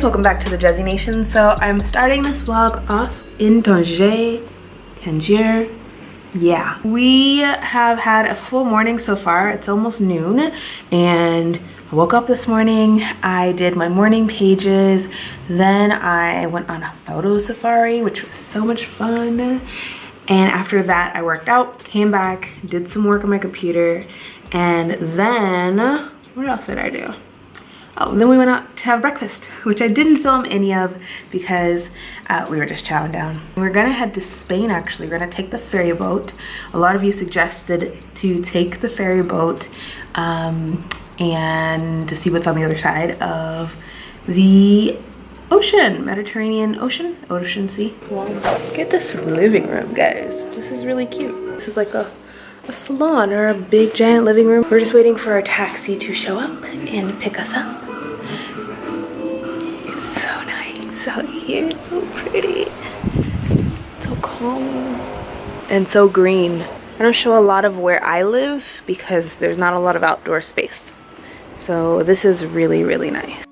guys, welcome back to the Jazzy Nation. So I'm starting this vlog off in Tangier. Yeah, we have had a full morning so far. It's almost noon and I woke up this morning. I did my morning pages, then I went on a photo safari, which was so much fun. And after that I worked out, came back, did some work on my computer, and then what else did I do? Oh, then we went out to have breakfast, which I didn't film any of because we were just chowing down. We're gonna head to Spain actually. We're gonna take the ferry boat. A lot of you suggested to take the ferry boat and to see what's on the other side of the ocean, Mediterranean Ocean, Ocean Sea. Wow. Look at this living room, guys. This is really cute. This is like a salon or a big giant living room. We're just waiting for our taxi to show up and pick us up. It's so nice out here. It's so pretty. So calm. And so green. I don't show a lot of where I live because there's not a lot of outdoor space. So this is really, really nice.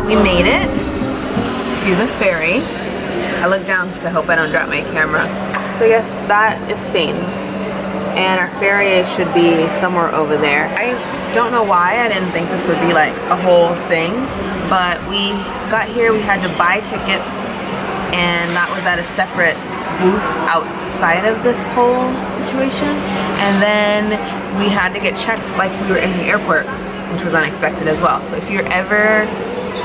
We made it to the ferry. I look down because I hope I don't drop my camera. So I guess that is Spain. And our ferry should be somewhere over there. I don't know why I didn't think this would be like a whole thing, but we got here, we had to buy tickets, and that was at a separate booth outside of this whole situation. And then we had to get checked like we were in the airport, which was unexpected as well. So if you're ever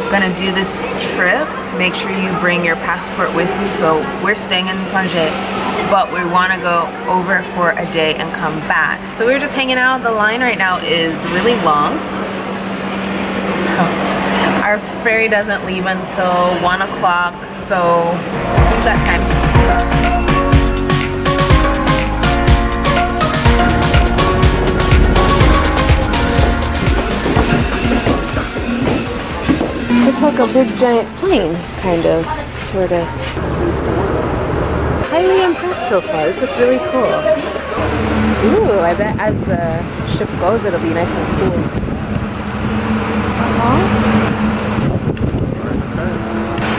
gonna do this trip, make sure you bring your passport with you. So we're staying in Tangier, but we want to go over for a day and come back. So we're just hanging out. The line right now is really long, so our ferry doesn't leave until 1 o'clock, so we've got time. It's like a big giant plane, kind of, sort of. Highly impressed so far. This is really cool. Ooh, I bet as the ship goes, it'll be nice and cool.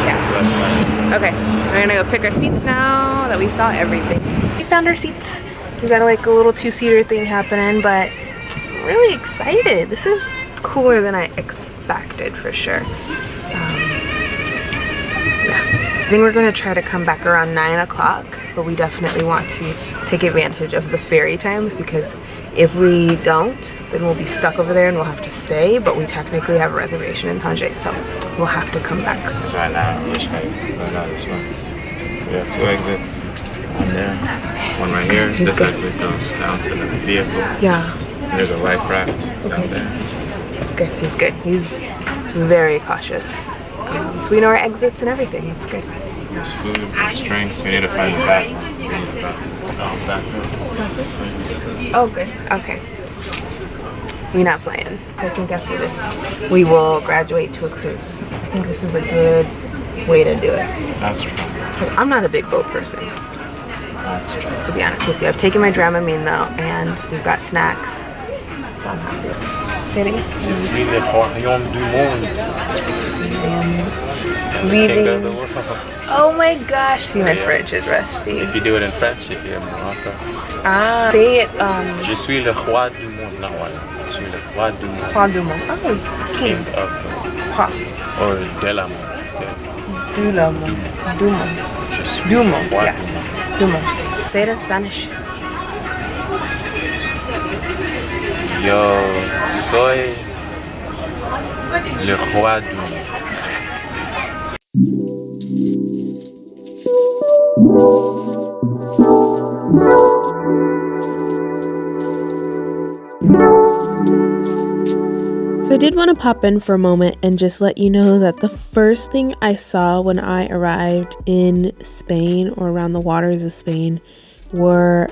Yeah. Okay, we're gonna go pick our seats now that we saw everything. We found our seats. We got like a little two-seater thing happening, but I'm really excited. This is cooler than I expected for sure. I think we're going to try to come back around 9 o'clock, but we definitely want to take advantage of the ferry times, because if we don't, then we'll be stuck over there and we'll have to stay, but we technically have a reservation in Tangier, so we'll have to come back. So right now, which way? Right now, this one. We have 2 exits. One there, one right here. This exit goes down to the vehicle. Yeah. And there's a life raft down there. Okay, he's good. He's very cautious. So we know our exits and everything. It's great. There's food, there's drinks. We need to find the back one. Oh, good. Okay. We're not playing. I think after this, we will graduate to a cruise. I think this is a good way to do it. That's true. I'm not a big boat person. That's true. To be honest with you, I've taken my Dramamine though, and we've got snacks. So I'm happy. Je suis le royaume du monde. Leaving. Oh my gosh, see my French is rusty. If you do it in French, if you're in Morocco. Ah, say it. Je suis le roi du monde. Not one. Je suis le roi du monde. Roi du monde. Oh, king. Of Roi. Or de la monde. Du la monde. Du monde. Du monde. Yes. Du monde. Say it in Spanish. Yo soy le roi du monde. So I did want to pop in for a moment and just let you know that the first thing I saw when I arrived in Spain, or around the waters of Spain, were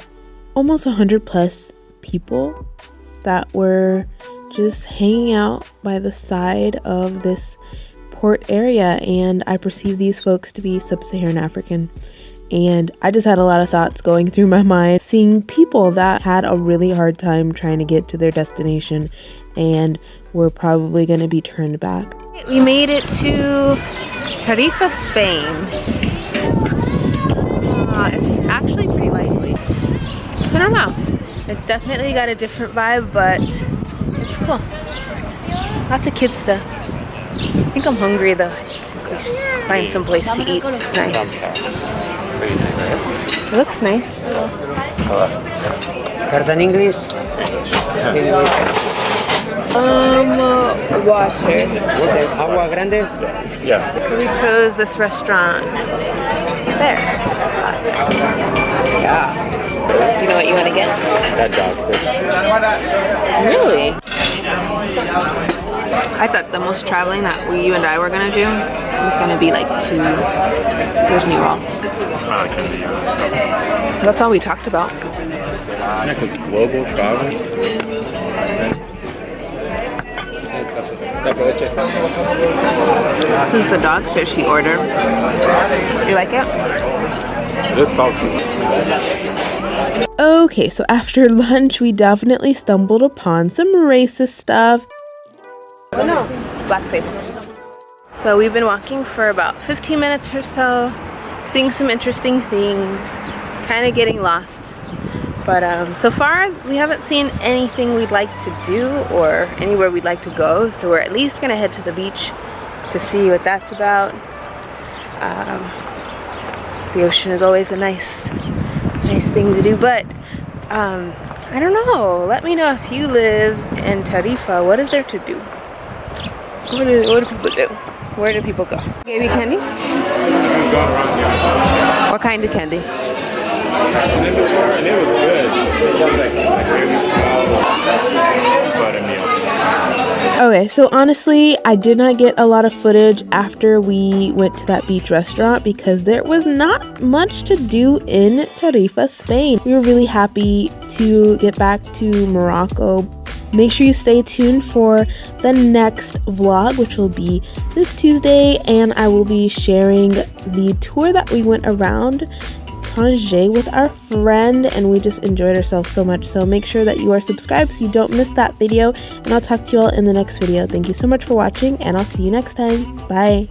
almost 100 plus people that were just hanging out by the side of this port area, and I perceive these folks to be sub-Saharan African. And I just had a lot of thoughts going through my mind, seeing people that had a really hard time trying to get to their destination and were probably going to be turned back. We made it to Tarifa, Spain. It's actually pretty lively. I don't know. It's definitely got a different vibe, but it's cool. Lots of kids stuff. I think I'm hungry though. We should find some place to eat. It's nice. It looks nice. Pardon English? Water. Agua grande? Yeah. So we chose this restaurant there. Yeah. You know what you want to get? That dogfish. Really? I thought the most traveling that you and I were gonna do was gonna be like to Disney World. That's all we talked about. Yeah, because global travel. This is the dogfish he ordered. You like it? It is salty. Okay, so after lunch, we definitely stumbled upon some racist stuff. Oh no, blackface. So we've been walking for about 15 minutes or so, seeing some interesting things, kind of getting lost. But so far, we haven't seen anything we'd like to do or anywhere we'd like to go. So we're at least gonna head to the beach to see what that's about. The ocean is always a nice thing to do, but I don't know. Let me know if you live in Tarifa. What is there to do? What do people do? Where do people go? Gave you candy? What kind of candy? And it was good. It was like really small buttermilk. Okay, so honestly, I did not get a lot of footage after we went to that beach restaurant because there was not much to do in Tarifa, Spain. We were really happy to get back to Morocco. Make sure you stay tuned for the next vlog, which will be this Tuesday, and I will be sharing the tour that we went around Tanger with our friend, and we just enjoyed ourselves so much. So make sure that you are subscribed so you don't miss that video, and I'll talk to you all in the next video. Thank you so much for watching, and I'll see you next time. Bye.